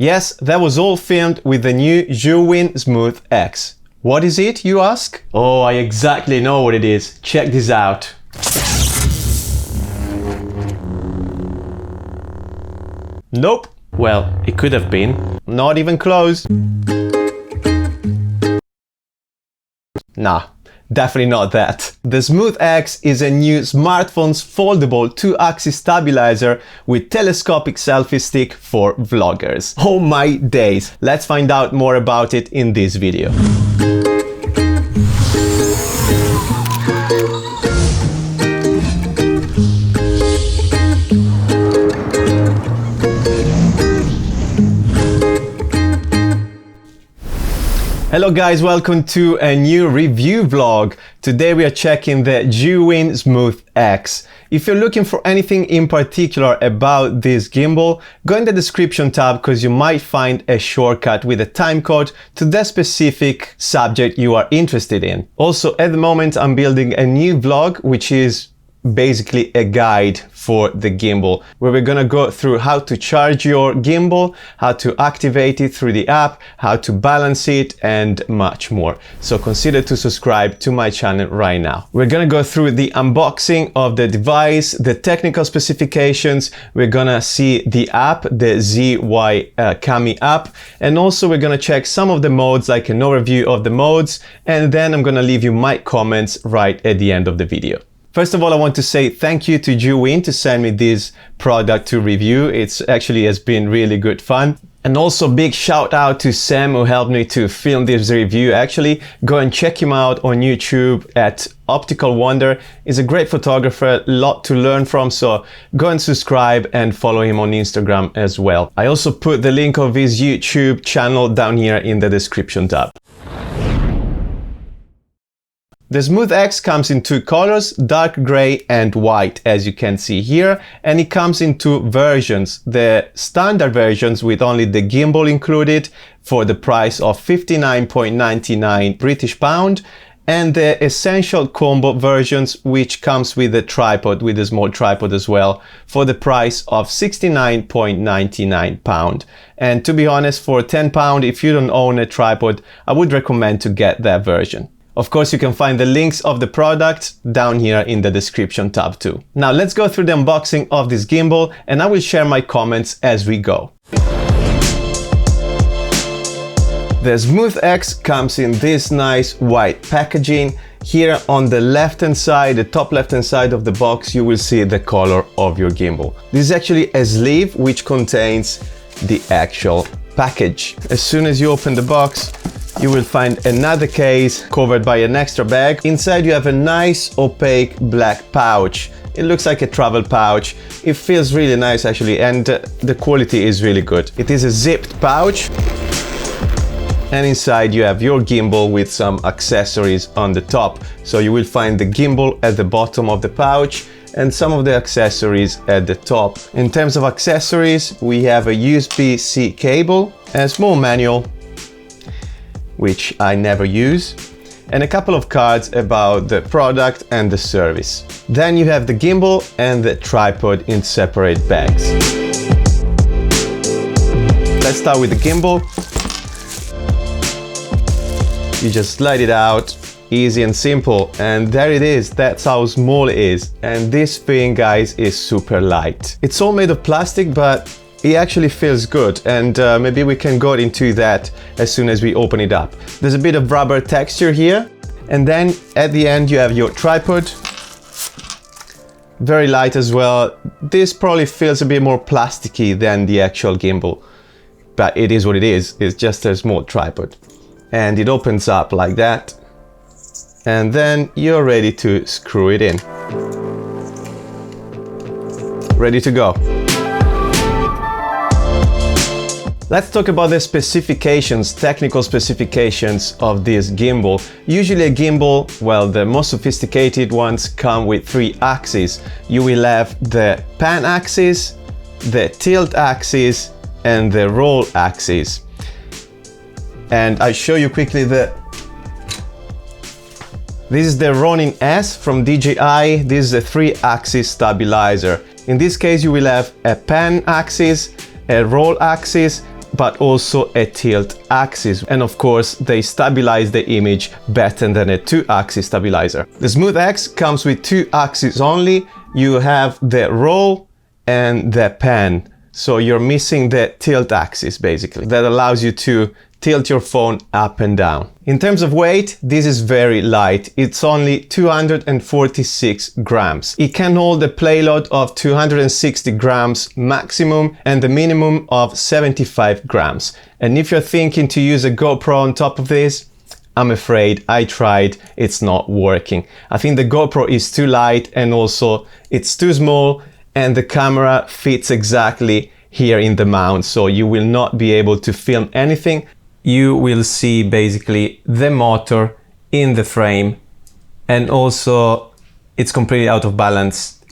Yes, that was all filmed with the new Zhiyun Smooth X. What is it, you ask? Oh, I exactly know what it is. Check this out. Nope. Well, it could have been. Not even close. Nah, definitely not that. The Smooth X is a new smartphone's foldable 2-axis stabilizer with telescopic selfie stick for vloggers. Oh my days! Let's find out more about it in this video. Hello guys, welcome to a new review vlog. Today we are checking the Zhiyun Smooth X. If you're looking for anything in particular about this gimbal, go in the description tab because you might find a shortcut with a timecode to the specific subject you are interested in. Also, at the moment I'm building a new vlog which is basically a guide for the gimbal, where we're gonna go through how to charge your gimbal, how to activate it through the app, how to balance it, and much more. So consider to subscribe to my channel right now. We're gonna go through the unboxing of the device, the technical specifications, we're gonna see the app, the Zhiyun app, and also we're gonna check some of the modes, like an overview of the modes, and then I'm gonna leave you my comments right at the end of the video. First of all, I want to say thank you to Zhiyun to send me this product to review. It's actually has been really good fun. And also big shout out to Sam who helped me to film this review. Actually, go and check him out on YouTube at Optical Wonder. He's a great photographer, a lot to learn from, so go and subscribe and follow him on Instagram as well. I also put the link of his YouTube channel down here in the description tab. The Smooth X comes in two colors, dark gray and white, as you can see here, and it comes in two versions. The standard versions with only the gimbal included for the price of £59.99 British pound, and the essential combo versions which comes with a tripod, with a small tripod as well, for the price of £69.99 pound. And to be honest, for £10, if you don't own a tripod, I would recommend to get that version. Of course, you can find the links of the product down here in the description tab too. Now let's go through the unboxing of this gimbal and I will share my comments as we go. The Smooth X comes in this nice white packaging. Here on the left hand side, the top left hand side of the box, you will see the color of your gimbal. This is actually a sleeve which contains the actual package. As soon as you open the box, you will find another case covered by an extra bag. Inside you have a nice opaque black pouch. It looks like a travel pouch. It feels really nice actually, and the quality is really good. It is a zipped pouch, and inside you have your gimbal with some accessories on the top. So you will find the gimbal at the bottom of the pouch and some of the accessories at the top. In terms of accessories, we have a USB-C cable, a small manual, which I never use, and a couple of cards about the product and the service. Then you have the gimbal and the tripod in separate bags. Let's start with the gimbal. You just slide it out, easy and simple, and there it is. That's how small it is. And this thing, guys, is super light. It's all made of plastic, but it actually feels good, and maybe we can go into that as soon as we open it up. There's a bit of rubber texture here, and then at the end you have your tripod. Very light as well. This probably feels a bit more plasticky than the actual gimbal, but it is what it is. It's just a small tripod. And it opens up like that, and then you're ready to screw it in. Ready to go. Let's talk about the specifications, technical specifications of this gimbal. Usually a gimbal, well, the most sophisticated ones come with 3 axes. You will have the pan axis, the tilt axis, and the roll axis. And I show you quickly this is the Ronin S from DJI. This is a 3-axis stabilizer. In this case, you will have a pan axis, a roll axis, but also a tilt axis. And of course, they stabilize the image better than a 2-axis stabilizer. The Smooth X comes with 2 axes only. You have the roll and the pan. So you're missing the tilt axis basically. That allows you to tilt your phone up and down. In terms of weight, this is very light. It's only 246 grams. It can hold a payload of 260 grams maximum and the minimum of 75 grams. And if you're thinking to use a GoPro on top of this, I'm afraid I tried, it's not working. I think the GoPro is too light and also it's too small and the camera fits exactly here in the mount, so you will not be able to film anything. You will see basically the motor in the frame, and also it's completely out of balance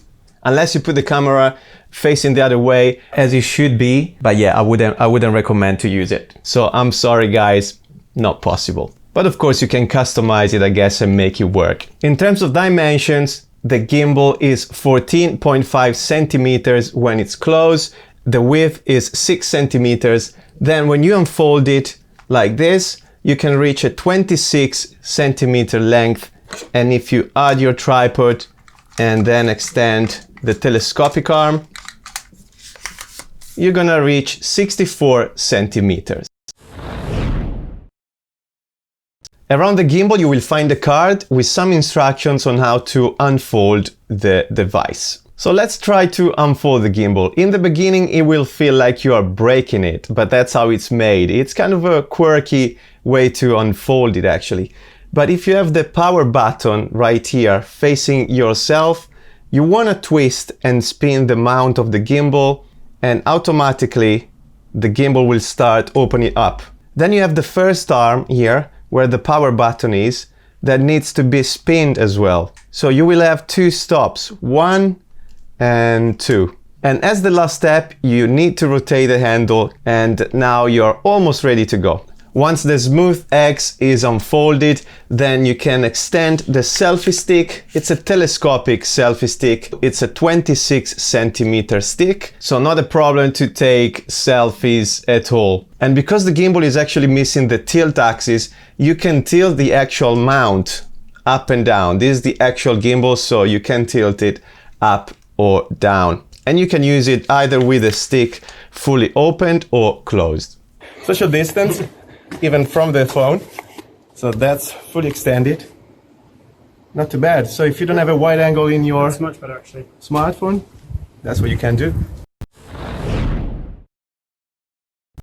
unless you put the camera facing the other way as it should be. But yeah, I wouldn't recommend to use it. So I'm sorry guys, not possible. But of course you can customize it, I guess, and make it work. In terms of dimensions, the gimbal is 14.5 centimeters when it's closed. The width is 6 centimeters. Then when you unfold it like this, you can reach a 26 centimeter length. And if you add your tripod and then extend the telescopic arm, you're gonna reach 64 centimeters. Around the gimbal, you will find a card with some instructions on how to unfold the device. So let's try to unfold the gimbal. In the beginning, it will feel like you are breaking it, but that's how it's made. It's kind of a quirky way to unfold it actually. But if you have the power button right here facing yourself, you want to twist and spin the mount of the gimbal, and automatically the gimbal will start opening up. Then you have the first arm here where the power button is, that needs to be spinned as well. So you will have 2 stops, 1 and 2. And as the last step, you need to rotate the handle, and now you're almost ready to go. Once the Smooth X is unfolded, then you can extend the selfie stick. It's a telescopic selfie stick. It's a 26 centimeter stick, so not a problem to take selfies at all. And because the gimbal is actually missing the tilt axis, you can tilt the actual mount up and down. This is the actual gimbal, so you can tilt it up or down. And you can use it either with a stick fully opened or closed. Social distance, even from the phone. So that's fully extended. Not too bad. So if you don't have a wide angle in your much better, actually. Smartphone, that's what you can do.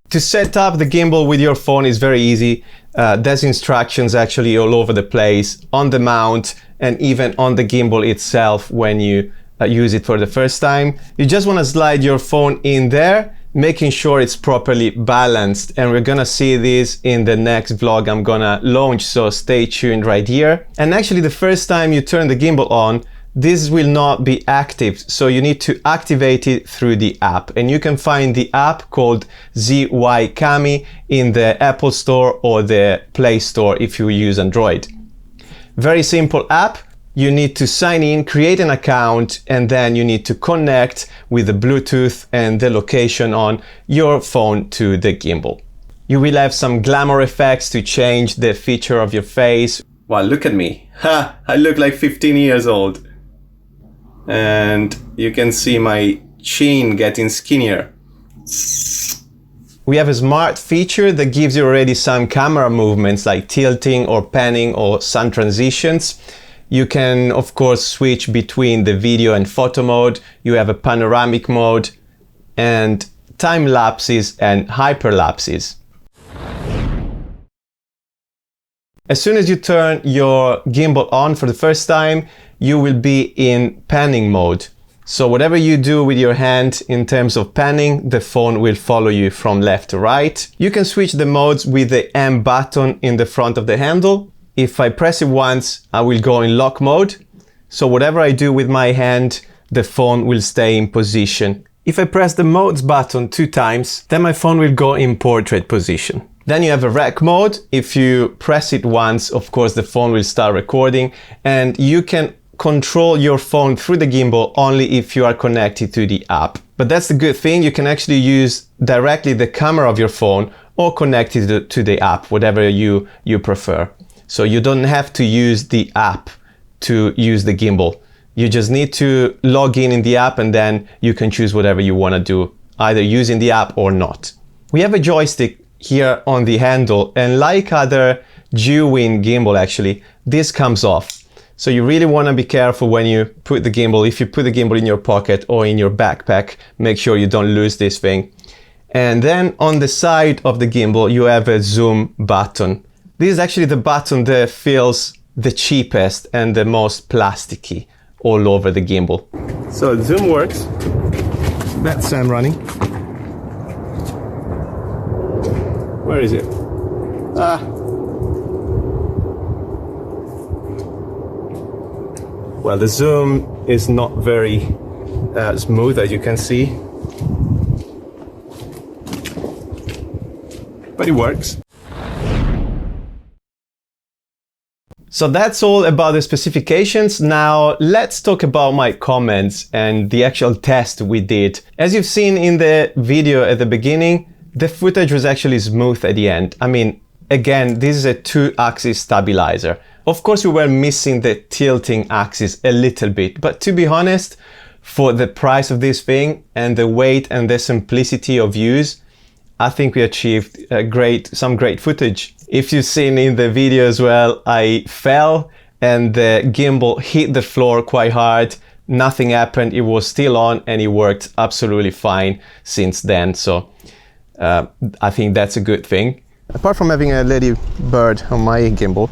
To set up the gimbal with your phone is very easy. There's instructions actually all over the place, on the mount and even on the gimbal itself when you use it for the first time. You just want to slide your phone in there, making sure it's properly balanced, and we're gonna see this in the next vlog I'm gonna launch, so stay tuned right here. And actually the first time you turn the gimbal on, this will not be active, so you need to activate it through the app, and you can find the app called ZY in the Apple Store or the Play Store if you use Android. Very simple app. You need to sign in, create an account, and then you need to connect with the Bluetooth and the location on your phone to the gimbal. You will have some glamour effects to change the feature of your face. Wow, look at me. Ha! I look like 15 years old. And you can see my chin getting skinnier. We have a smart feature that gives you already some camera movements like tilting or panning or sun transitions. You can, of course, switch between the video and photo mode. You have a panoramic mode and time lapses and hyperlapses. As soon as you turn your gimbal on for the first time, you will be in panning mode. So whatever you do with your hand in terms of panning, the phone will follow you from left to right. You can switch the modes with the M button in the front of the handle. If I press it once, I will go in lock mode. So whatever I do with my hand, the phone will stay in position. If I press the modes button 2 times, then my phone will go in portrait position. Then you have a rec mode. If you press it once, of course, the phone will start recording, and you can control your phone through the gimbal only if you are connected to the app. But that's the good thing, you can actually use directly the camera of your phone or connect it to the app, whatever you prefer. So you don't have to use the app to use the gimbal. You just need to log in the app, and then you can choose whatever you want to do, either using the app or not. We have a joystick here on the handle, and like other Zhiyun gimbal actually, this comes off. So you really want to be careful when you put the gimbal. If you put the gimbal in your pocket or in your backpack, make sure you don't lose this thing. And then on the side of the gimbal, you have a zoom button. This is actually the button that feels the cheapest and the most plasticky all over the gimbal. So zoom works. That's Sam running. Where is it? Well, the zoom is not very smooth, as you can see, but it works. So that's all about the specifications. Now let's talk about my comments and the actual test we did. As you've seen in the video at the beginning, the footage was actually smooth at the end. I mean, again, this is a 2-axis stabilizer. Of course, we were missing the tilting axis a little bit, but to be honest, for the price of this thing and the weight and the simplicity of use, I think we achieved some great footage. If you've seen in the video as well, I fell and the gimbal hit the floor quite hard. Nothing happened, it was still on and it worked absolutely fine since then. So I think that's a good thing. Apart from having a lady bird on my gimbal,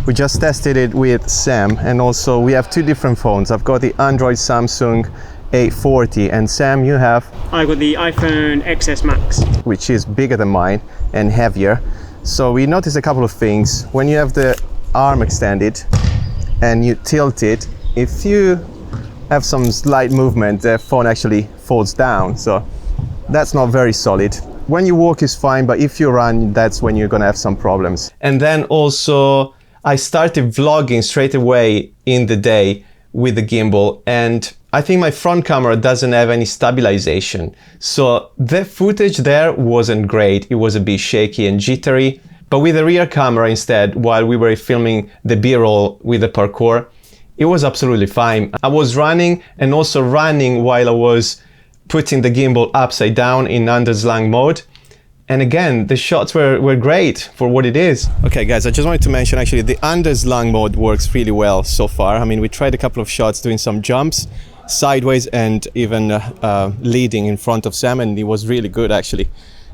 we just tested it with Sam, and also we have two different phones. I've got the Android Samsung A40, and Sam, you have? I got the iPhone XS Max, which is bigger than mine and heavier. So we noticed a couple of things. When you have the arm extended and you tilt it, if you have some slight movement, the phone actually falls down. So that's not very solid. When you walk is fine, but if you run, that's when you're gonna have some problems. And then also, I started vlogging straight away in the day with the gimbal, and I think my front camera doesn't have any stabilization. So the footage there wasn't great. It was a bit shaky and jittery, but with the rear camera instead, while we were filming the B-roll with the parkour, it was absolutely fine. I was running and also running while I was putting the gimbal upside down in underslang mode. And again, the shots were great for what it is. Okay guys, I just wanted to mention actually the underslang mode works really well so far. I mean, we tried a couple of shots doing some jumps, sideways and even leading in front of Sam, and it was really good actually.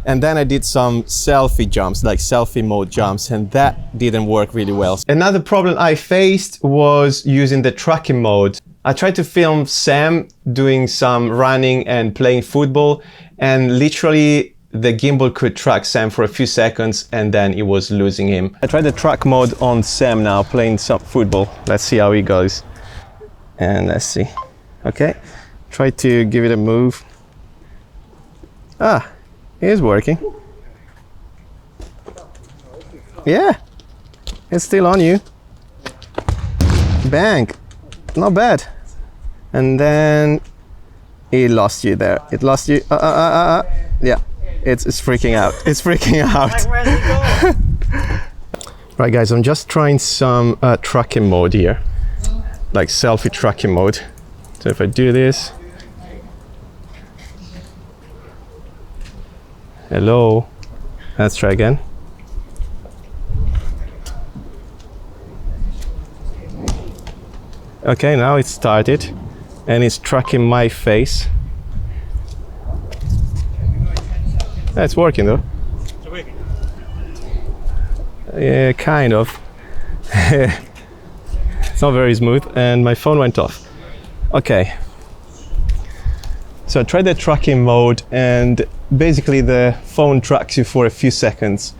And then I did some selfie jumps, like selfie mode jumps, and that didn't work really well. Another problem I faced was using the tracking mode. I tried to film Sam doing some running and playing football, and literally the gimbal could track Sam for a few seconds and then it was losing him. I tried the track mode on Sam now, playing some football. Let's see how he goes. And let's see. Okay, try to give it a move. Ah, it is working. Yeah, it's still on you. Bang, not bad. And then it lost you there. It lost you. Yeah, it's freaking out. It's freaking out. Like, where's it going? Right guys, I'm just trying some tracking mode here, like selfie tracking mode. So if I do this, hello, let's try again. Okay, now it's started and it's tracking my face. That's working though. Is it working? Yeah, kind of. It's not very smooth and my phone went off. Okay, so I tried the tracking mode and basically the phone tracks you for a few seconds.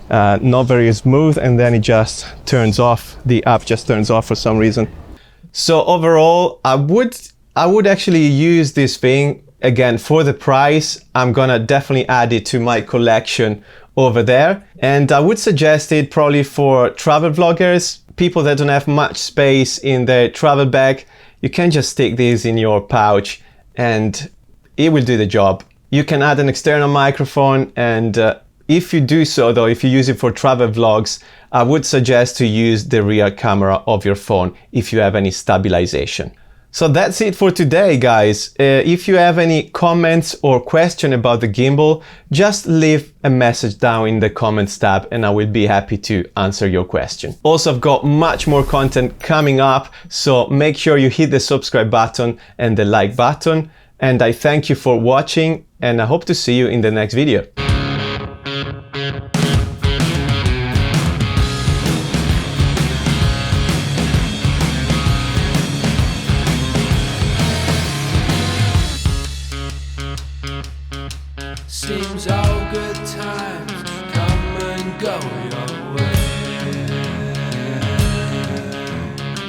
Not very smooth, and then it just turns off. The app just turns off for some reason. So overall, I would actually use this thing. Again, for the price, I'm gonna definitely add it to my collection over there. And I would suggest it probably for travel vloggers, people that don't have much space in their travel bag, you can just stick these in your pouch and it will do the job. You can add an external microphone, and if you do so though, if you use it for travel vlogs, I would suggest to use the rear camera of your phone if you have any stabilization. So that's it for today, guys. If you have any comments or question about the gimbal, just leave a message down in the comments tab and I will be happy to answer your question. Also, I've got much more content coming up, so make sure you hit the subscribe button and the like button. And I thank you for watching, and I hope to see you in the next video. Seems all good times come and go your way.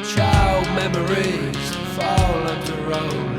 Child memories fall under road.